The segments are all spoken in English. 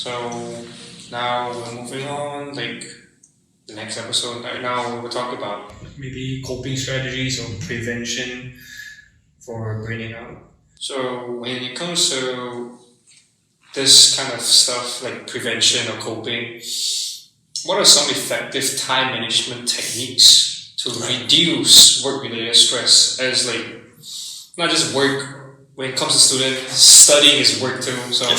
So now we're moving on, like the next episode. Right now we'll talk about maybe coping strategies or prevention for burning out. So when it comes to this kind of stuff like prevention or coping, what are some effective time management techniques to reduce work-related stress? As like not just work. When it comes to student, studying is work too. So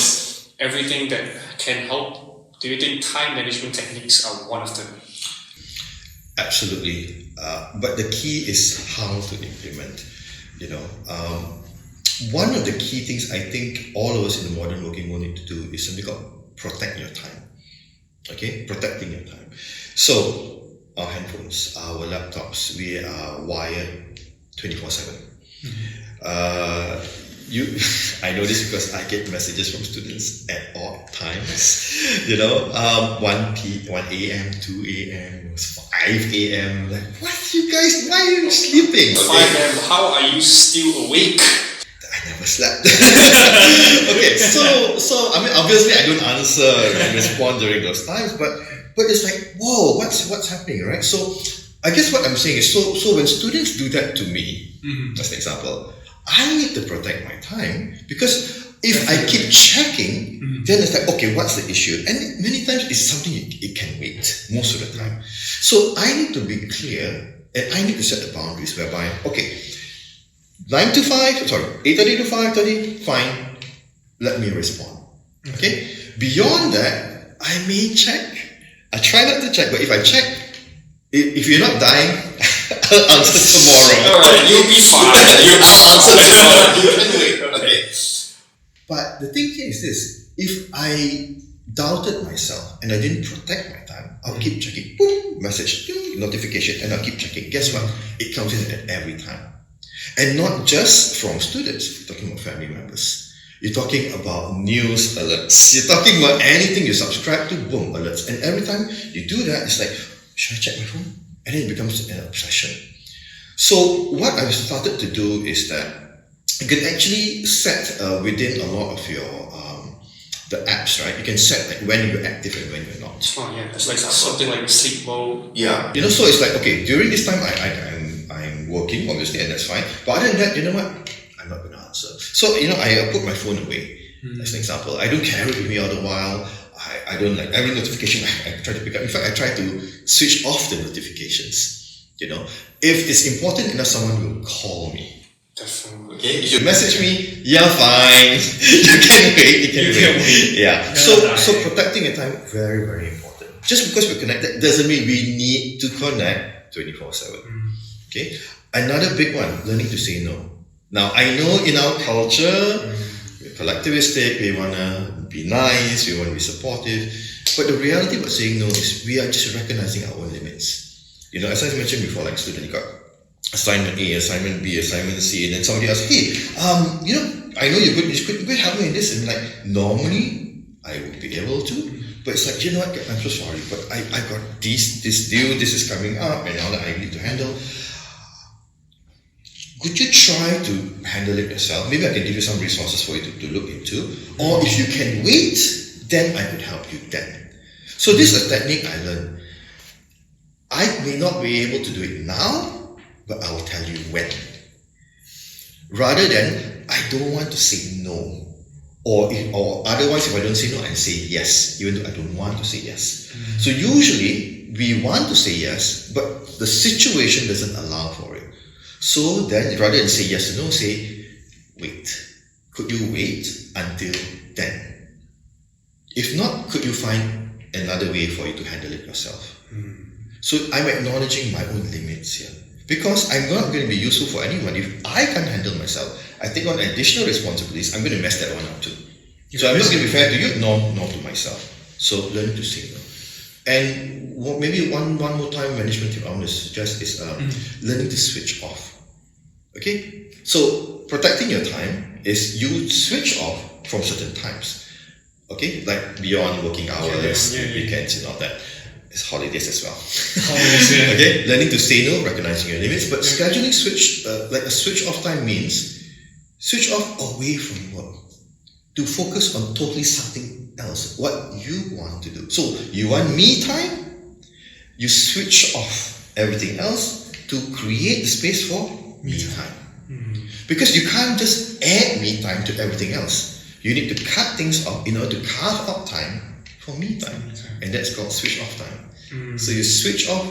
everything that can help. Do you think time management techniques are one of them? Absolutely. But the key is how to implement. One of the key things I think all of us in the modern working world need to do is something called protect your time. Okay, protecting your time. So our handphones, our laptops, we are wired 24/7. I know this because I get messages from students at odd times. 1 a.m., 2 a.m., 5 a.m. Like, what, you guys? Why are you sleeping? 5 a.m. How are you still awake? I never slept. Okay, so I mean, obviously I don't answer and respond during those times, but it's like, whoa, what's happening, right? So I guess what I'm saying is, so when students do that to me, as an example, I need to protect my time, because if I keep checking, then it's like, okay, what's the issue? And many times it's something it can wait most of the time. So I need to be clear, and I need to set the boundaries whereby, okay, 8:30 to 5:30, fine, let me respond. Okay? Beyond that, I may check. I try not to check, but if I check, if you're not dying, I'll answer tomorrow. Alright, you'll be fine. I'll answer tomorrow. You can wait. Okay. But the thing here is this: if I doubted myself and I didn't protect my time, I'll keep checking. Boom, message, ding, notification, and I'll keep checking. Guess what? It comes in at every time. And not just from students, you're talking about family members. You're talking about news alerts. You're talking about anything you subscribe to, boom, alerts. And every time you do that, it's like, should I check my phone? And then it becomes an obsession. So what I've started to do is that you can actually set within a lot of your the apps, right? You can set like when you're active and when you're not. Oh yeah, it's like something like sleep mode. Yeah, so it's like, okay, during this time I'm working, obviously, and that's fine. But other than that, you know what? I'm not going to answer. So I put my phone away. As an example, I don't carry it with me all the while. I don't like every notification I try to pick up. In fact, I try to switch off the notifications. If it's important enough, someone will call me. Definitely. Okay, if you message me, yeah, fine. You can wait. Yeah. So protecting your time, very, very important. Just because we're connected doesn't mean we need to connect 24/7. Okay. Another big one: learning to say no. Now I know in our culture, we're collectivistic. We wanna be nice. We wanna be supportive. But the reality about saying no is we are just recognizing our own limits. As I mentioned before, like student, you got assignment A, assignment B, assignment C, and then somebody asks, hey, I know you could help me in this, and like normally I would be able to, but it's like, you know what, I'm so sorry, but I got this due, this is coming up, and all that I need to handle. Could you try to handle it yourself? Maybe I can give you some resources for you to look into, or if you can wait, then I could help you then. So this is a technique I learned. I may not be able to do it now, but I will tell you when. Rather than, I don't want to say no. Or otherwise, if I don't say no, I say yes, even though I don't want to say yes. So usually, we want to say yes, but the situation doesn't allow for it. So then, rather than say yes or no, say, wait. Could you wait until then? If not, could you find another way for you to handle it yourself? So I'm acknowledging my own limits here. Because I'm not going to be useful for anyone. If I can't handle myself, I take on additional responsibilities, I'm going to mess that one up too. So I'm not going to be fair to you, nor to myself. So learn to say no. And maybe one more time management tip I want to suggest is learning to switch off. Okay? So protecting your time is you switch off from certain times. Okay? Like beyond working hours, weekends and all that. It's holidays as well. Okay, learning to say no, recognizing your limits, but scheduling like a switch off time means switch off away from work to focus on totally something else, what you want to do. So you want me time, you switch off everything else to create the space for me time. Because you can't just add me time to everything else. You need to cut things off in order to carve out time for me time. And that's called switch off time. So you switch off.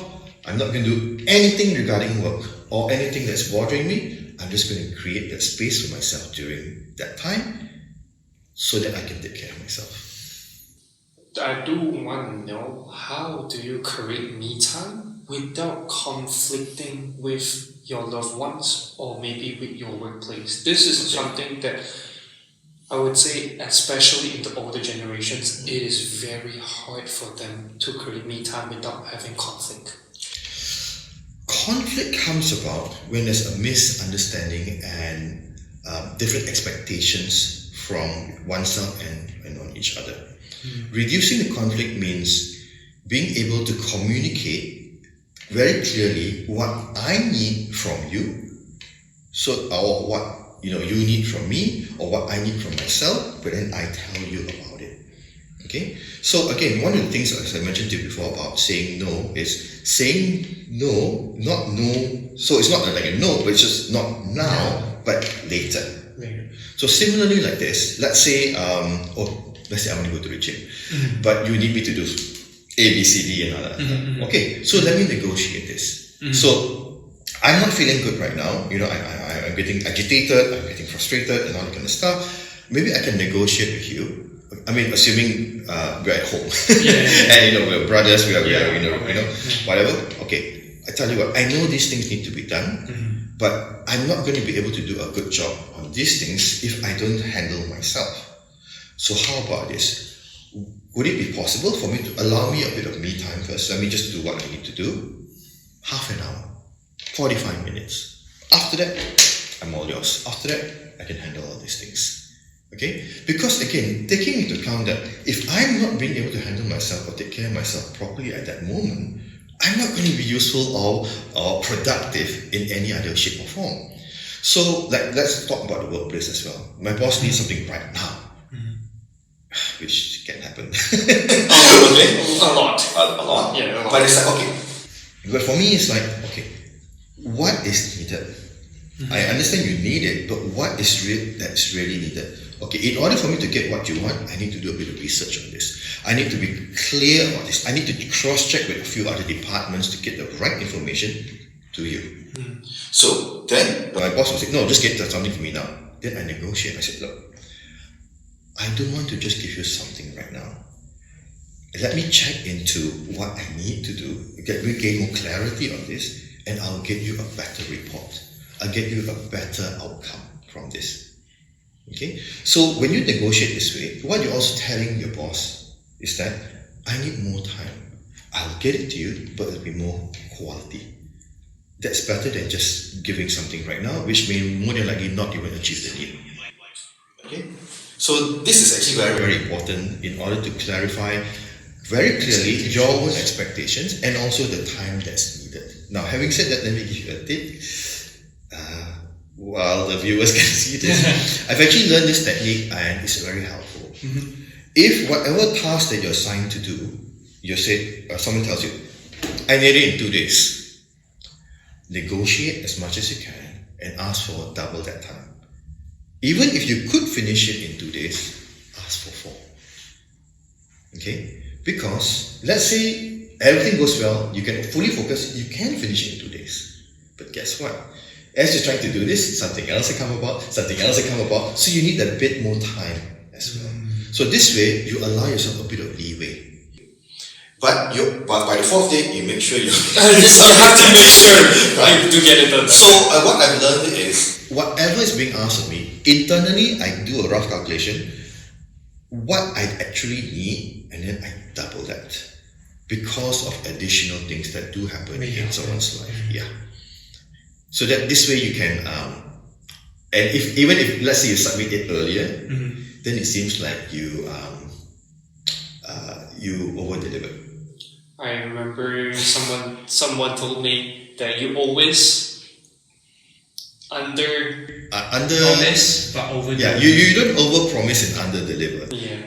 I'm not going to do anything regarding work or anything that's bothering me. I'm just going to create that space for myself during that time so that I can take care of myself. I do want to know, how do you create me time without conflicting with your loved ones or maybe with your workplace? This is something that I would say, especially in the older generations, it is very hard for them to create me time without having conflict. Conflict comes about when there's a misunderstanding and different expectations from oneself and on each other. Reducing the conflict means being able to communicate very clearly what I need from you, or what you need from me, or what I need from myself, but then I tell you about it. Okay? So again, one of the things, as I mentioned to you before about saying no, is saying no, not no. So it's not like a no, but it's just not now, but later. So similarly like this, let's say let's say I want to go to the gym, but you need me to do A, B, C, D, and other. Okay, so let me negotiate this. So I'm not feeling good right now. I'm getting agitated, I'm getting frustrated, and all that kind of stuff. Maybe I can negotiate with you. I mean, assuming we're at home, and we're brothers, we are whatever. Okay, I tell you what, I know these things need to be done, but I'm not going to be able to do a good job on these things if I don't handle myself. So how about this? Would it be possible for me to allow me a bit of me time first? Let me just do what I need to do. Half an hour, 45 minutes. After that, I'm all yours. After that, I can handle all these things. Okay? Because again, taking into account that if I'm not being able to handle myself or take care of myself properly at that moment, I'm not going to be useful or productive in any other shape or form. So let's talk about the workplace as well. My boss needs something right now. Which can happen. A lot. Yeah, a lot. But it's like, okay. But for me, it's like, okay, what is needed? I understand you need it, but what is that's really needed? Okay, in order for me to get what you want, I need to do a bit of research on this. I need to be clear about this. I need to cross-check with a few other departments to get the right information to you. So then, my boss was like, no, just get something for me now. Then I negotiate. I said, look, I don't want to just give you something right now. Let me check into what I need to do, gain more clarity on this, and I'll get you a better report. I'll get you a better outcome from this. Okay? So when you negotiate this way, what you're also telling your boss is that I need more time. I'll get it to you, but it'll be more quality. That's better than just giving something right now, which may more than likely not even achieve the need. Okay? So this is actually very, very important in order to clarify very clearly your own expectations and also the time that's needed. Now, having said that, let me give you a tip. While the viewers can see this, I've actually learned this technique and it's very helpful. If whatever task that you're assigned to do, someone tells you, I need it in 2 days. Negotiate as much as you can and ask for double that time. Even if you could finish it in 2 days, ask for 4. Okay? Because let's say everything goes well, you can fully focus, you can finish it in 2 days. But guess what? As you're trying to do this, something else will come about, so you need a bit more time as well. So this way, you allow yourself a bit of leeway. But by the 4th day, you make sure you have to make sure right, to get it done. So what I've learned is, whatever is being asked of me, internally I do a rough calculation, what I actually need, and then I double that. Because of additional things that do happen in someone's life. Yeah. So that this way you can, and even if let's say you submit it earlier, then it seems like you over-delivered. I remember someone told me that you always promise but over. Yeah, you don't over promise and under deliver.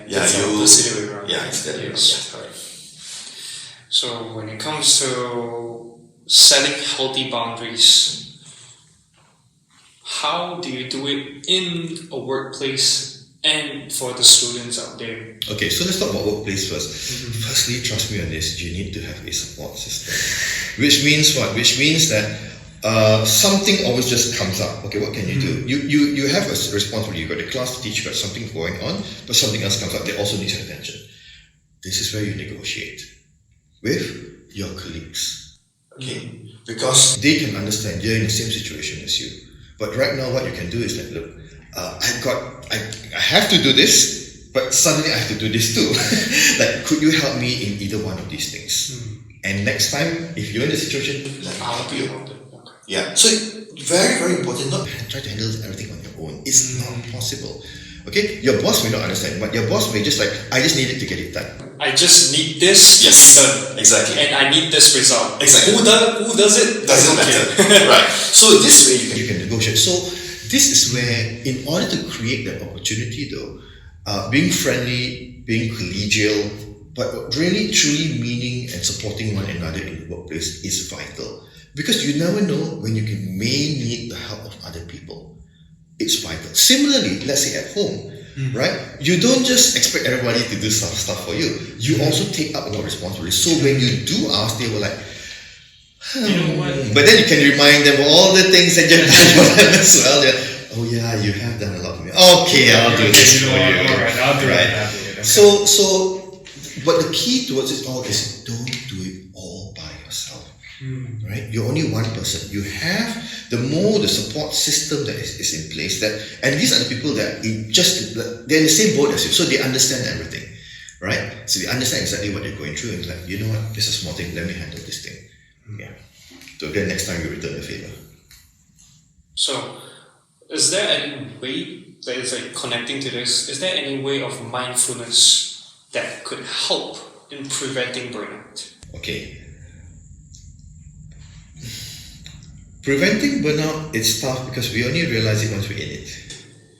That's the opposite way around. Yeah, it's that. Yes. Correct. So when it comes to setting healthy boundaries, how do you do it in a workplace and for the students out there? Okay, so let's talk about workplace first. Firstly, trust me on this, you need to have a support system. Which means what? Which means that something always just comes up. Okay, what can you do? You have a responsibility. You've got a class to teach, you've got something going on, but something else comes up that also needs your attention. This is where you negotiate with your colleagues. Okay, because they can understand you're in the same situation as you. But right now, what you can do is like, look, I have to do this, but suddenly I have to do this too. Like, could you help me in either one of these things? And next time, if you're in the situation, I'll help you. Okay. Yeah. So very, very important. Not try to handle everything on your own. It's not possible. Okay, your boss may not understand, but your boss may just like, I just needed to get it done. I just need this done. Exactly. And I need this result. Exactly. Who does it? Doesn't matter. Right. So this way you can negotiate. So this is where, in order to create that opportunity though, being friendly, being collegial, but really truly meaning and supporting one another in the workplace is vital. Because you never know when you may need the help of other people. It's vital. Similarly, let's say at home, right? You don't just expect everybody to do stuff for you. You also take up a lot of responsibility. So when you do ask, they were like, you know what? But then you can remind them of all the things that you've done for them as well. Oh yeah, you have done a lot for me. Okay, I'll do this for you. Alright, I'll do it. Okay. So, but the key towards it all is don't do it all by yourself. Right? You're only one person. You have the support system that is in place, and these are the people that they're in the same boat as you, so they understand everything, right? So they understand exactly what they're going through, and it's like, you know what, this is a small thing, let me handle this thing. Yeah. So again, next time you return the favor. So, is there any way that is like connecting to this? Is there any way of mindfulness that could help in preventing burnout? Okay. Preventing burnout is tough because we only realize it once we're in it.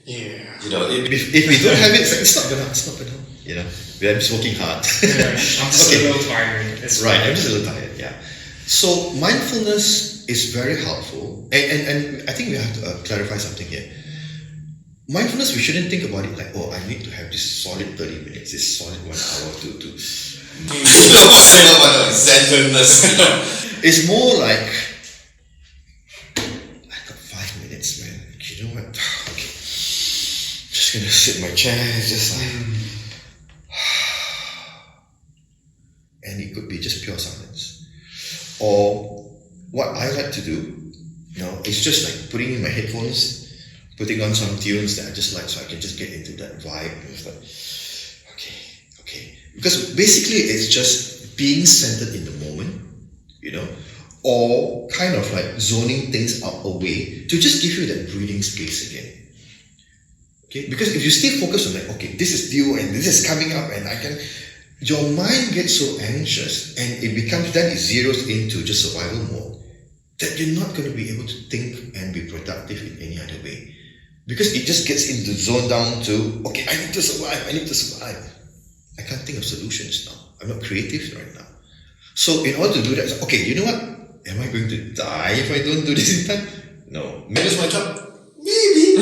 Yeah. You know, if we don't have it, it's not burnout. You know, I'm just working hard. Yeah, I'm just a little tired. Right, I'm just a little tired, yeah. So mindfulness is very helpful, and I think we have to clarify something here. Mindfulness, we shouldn't think about it like, oh, I need to have this solid 30 minutes, this solid 1 hour to Zen-ness. It's more like, I got 5 minutes, man. You know what? Okay. Just gonna sit in my chair, just like, and it could be just pure silence. Or what I like to do, it's just like putting in my headphones, putting on some tunes that I just like, so I can just get into that vibe. It's like, okay. Because basically it's just being centered in the moment, or kind of like zoning things out away to just give you that breathing space again. Okay, because if you stay focused on like, okay, this is due and this is coming up and your mind gets so anxious and it zeroes into just survival mode that you're not going to be able to think and be productive in any other way. Because it just gets into zone down to, okay, I need to survive. I can't think of solutions now. I'm not creative right now. So in order to do that, okay, you know what? Am I going to die if I don't do this in time? No. Maybe lose my job? Maybe.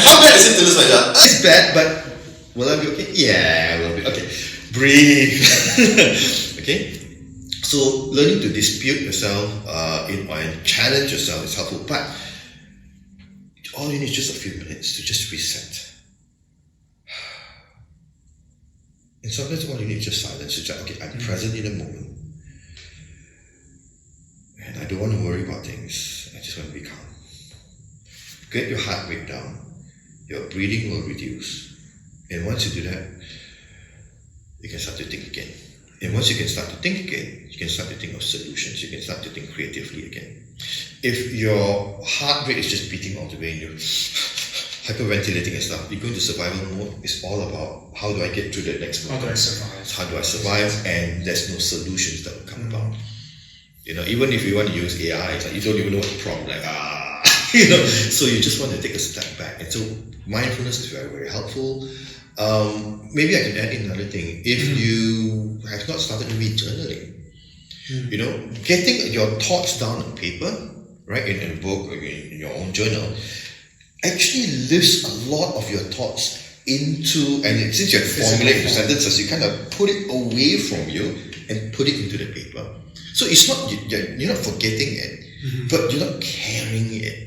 How bad is it to lose my job? It's bad, but will I be okay? Yeah, I will be. Okay. Breathe. Okay? So learning to dispute yourself and challenge yourself is helpful, but all you need is just a few minutes to just reset. And sometimes all you need is just silence. It's like, okay, I'm present in the moment. And I don't want to worry about things. I just want to be calm. Get your heart rate down. Your breathing will reduce. And once you do that, you can start to think again. And once you can start to think again, you can start to think of solutions. You can start to think creatively again. If your heart rate is just beating all the way and you're hyperventilating and stuff, you go into survival mode. It's all about how do I get through the next moment? How do I survive? And there's no solutions that will come about. Even if you want to use AI, it's like you don't even know what the problem, like, So you just want to take a step back. And so mindfulness is very, very helpful. Maybe I can add in another thing. If you have not started maybe journaling, getting your thoughts down on paper, right, in a book or in your own journal, actually lifts a lot of your thoughts into, and since you have formulated the sentences, you kind of put it away from you and put it into the paper. So it's not, you're not forgetting it, but you're not carrying it.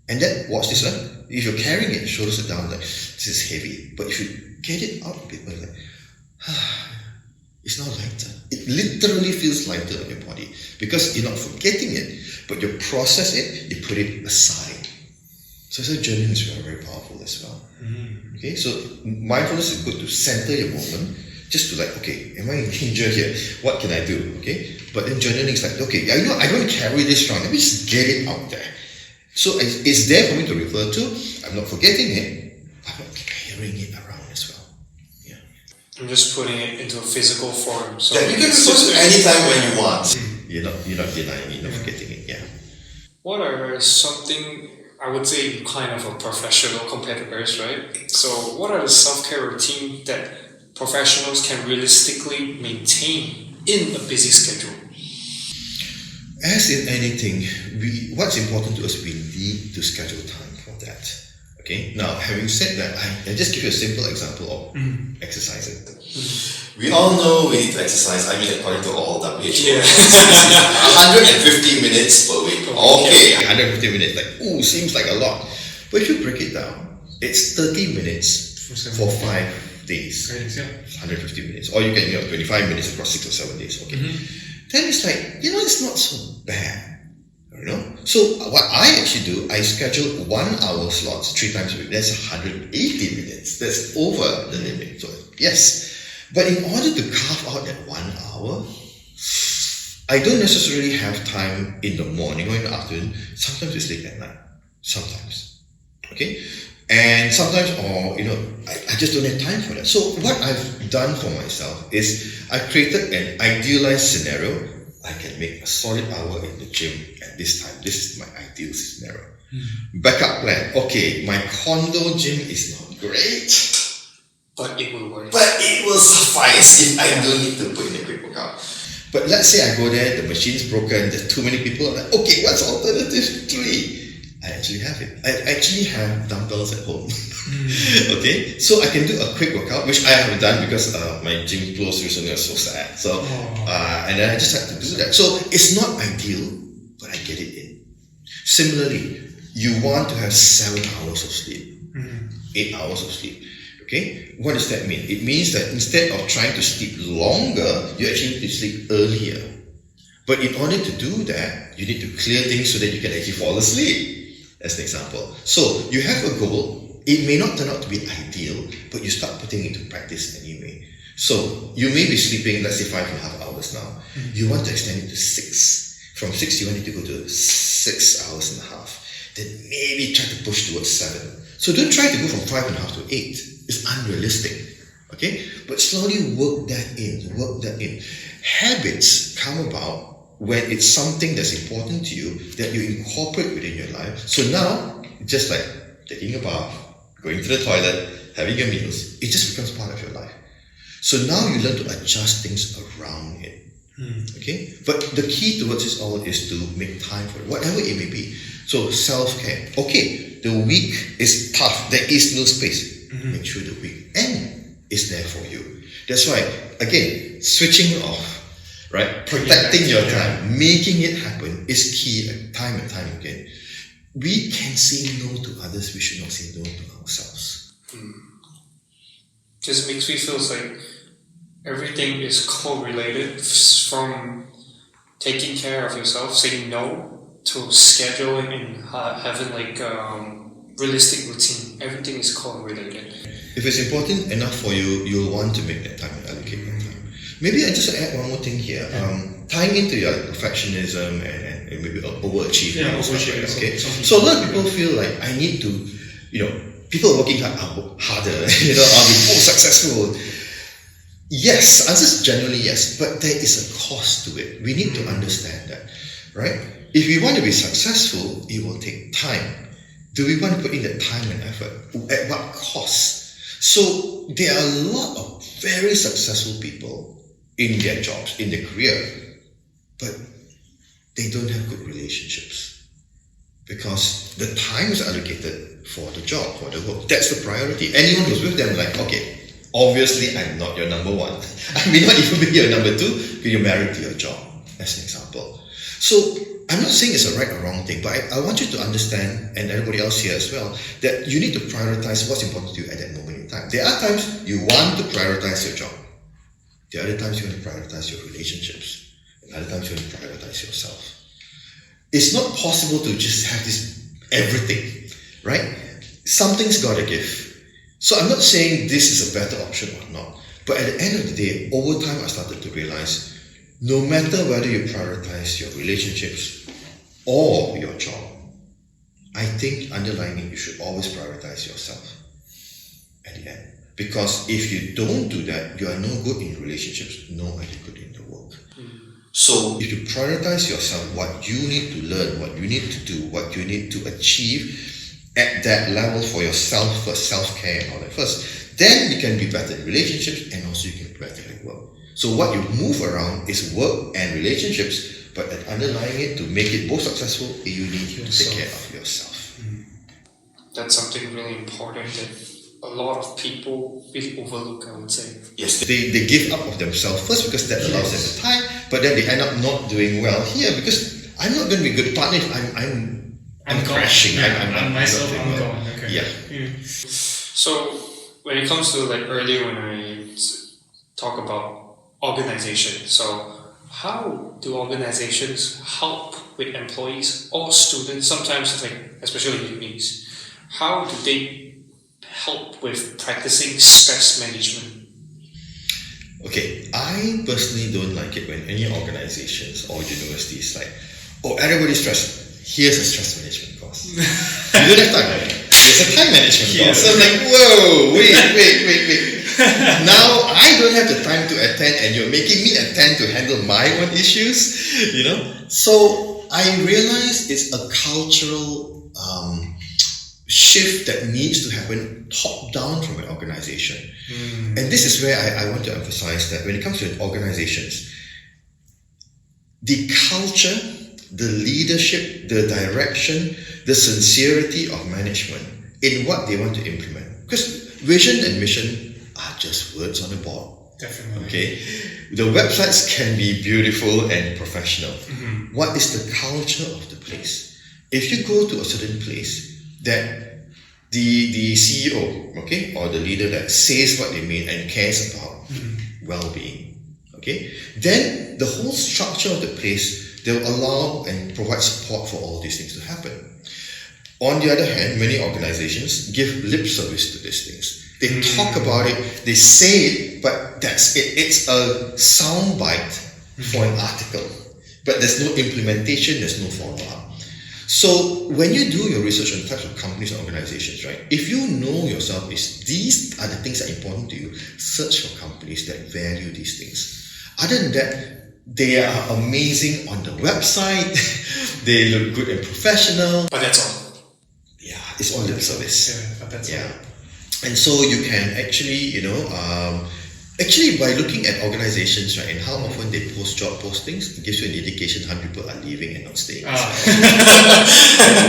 And then, watch this one. If you're carrying it, shoulders are down, like, this is heavy. But if you get it out of paper, like, it's now lighter. It literally feels lighter on your body because you're not forgetting it, but you process it, you put it aside. So journaling is very, very powerful as well. Okay, so mindfulness is good to center your moment, just to like, okay, am I in danger here? What can I do? Okay, but then journaling is like, okay, I don't carry this around. Let me just get it out there. So it's there for me to refer to. I'm not forgetting it. I'm not carrying it around as well. Yeah. I'm just putting it into a physical form. So you can refer to anytime when you want. You're not denying it, you're not forgetting it. Yeah. What are something, I would say, kind of a professional competitors, right? So what are the self-care routine that professionals can realistically maintain in a busy schedule? As in anything, what's important to us, we need to schedule time for that. Okay. Now, having said that, I just give you a simple example of exercising. We all know we need to exercise. I mean, according to all WHO, 150 minutes per week. Okay, 150 minutes. Like, seems like a lot. But if you break it down, it's 30 minutes for 5 days. 150 minutes, or you can 25 minutes across 6 or 7 days. Okay. Then it's like, it's not so bad. So what I actually do, I schedule 1 hour slots 3 times a week. That's 180 minutes. That's over the limit. So yes. But in order to carve out that 1 hour, I don't necessarily have time in the morning or in the afternoon. Sometimes it's late at night. Sometimes. Okay? And sometimes, I just don't have time for that. So what I've done for myself is I've created an idealized scenario. I can make a solid hour in the gym at this time. This is my ideal scenario. Backup plan. Okay, my condo gym is not great, but it will work. But it will suffice if I don't need to put in a quick workout. But let's say I go there, the machine's broken, there's too many people. I'm like, okay, what's alternative 3? I actually have it. I actually have dumbbells at home. Okay, so I can do a quick workout, which I haven't done because my gym closed recently. I was so sad. So, and then I just had to do that. So it's not ideal, but I get it in. Similarly, you want to have 7 hours of sleep, 8 hours of sleep. Okay, what does that mean? It means that instead of trying to sleep longer, you actually need to sleep earlier. But in order to do that, you need to clear things so that you can actually fall asleep. As an example. So you have a goal. It may not turn out to be ideal, but you start putting it into practice anyway. So you may be sleeping, let's say 5.5 hours now. You want to extend it to 6. From 6, you want it to go to 6 hours and a half. Then maybe try to push towards 7. So don't try to go from 5.5 to 8. It's unrealistic. Okay? But slowly work that in. Habits come about when it's something that's important to you that you incorporate within your life. So now, just like taking a bath, going to the toilet, having your meals, it just becomes part of your life. So now you learn to adjust things around it. Okay? But the key towards this all is to make time for it, whatever it may be. So self-care. Okay, the week is tough. There is no space. Make sure the weekend is there for you. That's why, again, switching off, right? Protecting your time, making it happen is key time and time again. We can say no to others, we should not say no to ourselves. Just makes me feel like everything is correlated, from taking care of yourself, saying no, to scheduling and having realistic routine. Everything is correlated. If it's important enough for you, you'll want to make that time and allocate that time. Maybe I just add one more thing here. Tying into your perfectionism and maybe overachieving. Okay. So a lot of people feel like I need to, people are working harder, are being more successful. Yes, answer is generally yes, but there is a cost to it. We need to understand that, right? If we want to be successful, it will take time. Do we want to put in that time and effort? At what cost? So there are a lot of very successful people in their jobs, in their career, but they don't have good relationships because the time is allocated for the job, for the work. That's the priority. Anyone who's with them, like, okay, obviously I'm not your number one. I may not even be your number two because you're married to your job, as an example. So I'm not saying it's a right or wrong thing, but I want you to understand, and everybody else here as well, that you need to prioritize what's important to you at that moment in time. There are times you want to prioritize your job. There are other times you want to prioritize your relationships. And other times you want to prioritize yourself. It's not possible to just have this everything, right? Something's got to give. So I'm not saying this is a better option or not, but at the end of the day, over time I started to realize no matter whether you prioritize your relationships or your job, I think underlying it, you should always prioritize yourself at the end. Because if you don't do that, you are no good in relationships, no any good in the work. So if you prioritize yourself, what you need to learn, what you need to do, what you need to achieve at that level for yourself first, self-care and all that first, then you can be better in relationships and also you can be better at work. So what you move around is work and relationships, but underlying it, to make it both successful, you need to take care of yourself. That's something really important that a lot of people really overlook, I would say. Yes, they give up of themselves first because that allows them the time, but then they end up not doing well here because I'm not going to be a good partner if I'm crashing. Yeah, I'm myself, not I'm well. gone. Okay. Yeah. So when it comes to like earlier when I talk about organization, so how do organizations help with employees or students? Sometimes it's like, especially unis, how do they help with practicing stress management? Okay, I personally don't like it when any organizations or universities like, oh, everybody's stressed. Here's a stress management course. You don't have time. It's a time management course. So I'm like, whoa, wait. Now I don't have the time to attend and you're making me attend to handle my own issues, you know? So I realize it's a cultural shift that needs to happen top down from an organization. And this is where I want to emphasize that when it comes to organizations, the culture, the leadership, the direction, the sincerity of management in what they want to implement. Because vision and mission are just words on a board. Definitely. Okay? The websites can be beautiful and professional. What is the culture of the place? If you go to a certain place that the CEO, okay, or the leader that says what they mean and cares about well-being, okay, then the whole structure of the place, they'll allow and provide support for all these things to happen. On the other hand, many organizations give lip service to these things. They talk about it, they say it, but that's it. It's a soundbite for an article, but there's no implementation, there's no follow-up. So when you do your research on types of companies and organizations, right, if you know yourself is these are the things that are important to you, search for companies that value these things. Other than that, they are amazing on the website, they look good and professional. But that's all. Yeah, it's all lip service. Yeah, but that's all. And so you can actually, actually by looking at organizations, right, and how often they post job postings, it gives you an indication how people are leaving and not staying. Why?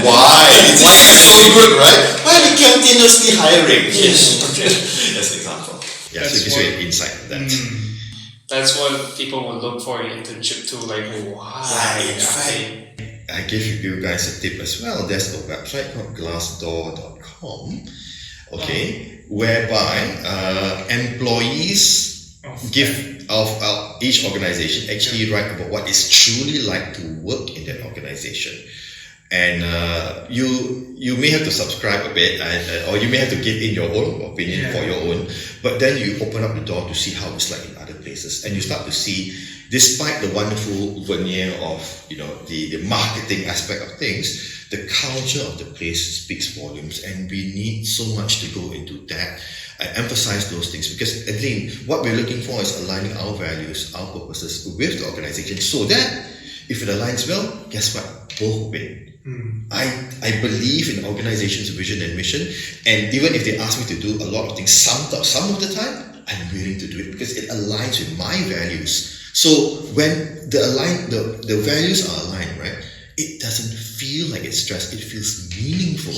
Why is so good, right? Why are we continuously hiring? Yes. Okay. That's an example. Yeah, That's so it gives you an insight on that. That's what people will look for in internship too, like why? Yeah, in fact, I give you guys a tip as well. There's a website called glassdoor.com, okay, whereby employees of each organization actually write about what it's truly like to work in that organization. And you may have to subscribe a bit, or you may have to give in your own opinion for your own, but then you open up the door to see how it's like in other places, and you start to see, despite the wonderful veneer of the marketing aspect of things, the culture of the place speaks volumes, and we need so much to go into that and emphasize those things, because again, what we're looking for is aligning our values, our purposes with the organization, so that if it aligns well, guess what? both win. I believe in organization's vision and mission, and even if they ask me to do a lot of things, some of the time, I'm willing to do it because it aligns with my values. So when the values are aligned, right, it doesn't feel like it's stress. It feels meaningful.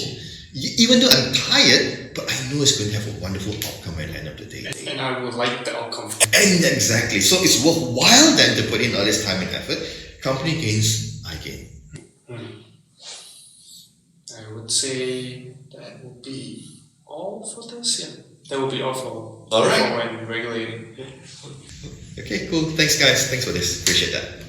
Even though I'm tired, but I know it's going to have a wonderful outcome at the end of the day. And I would like the outcome. And exactly. So it's worthwhile then to put in all this time and effort. Company gains, I gain. I would say that would be all for this. Yeah, that would be all for when regulating. Okay, cool. Thanks, guys. Thanks for this. Appreciate that.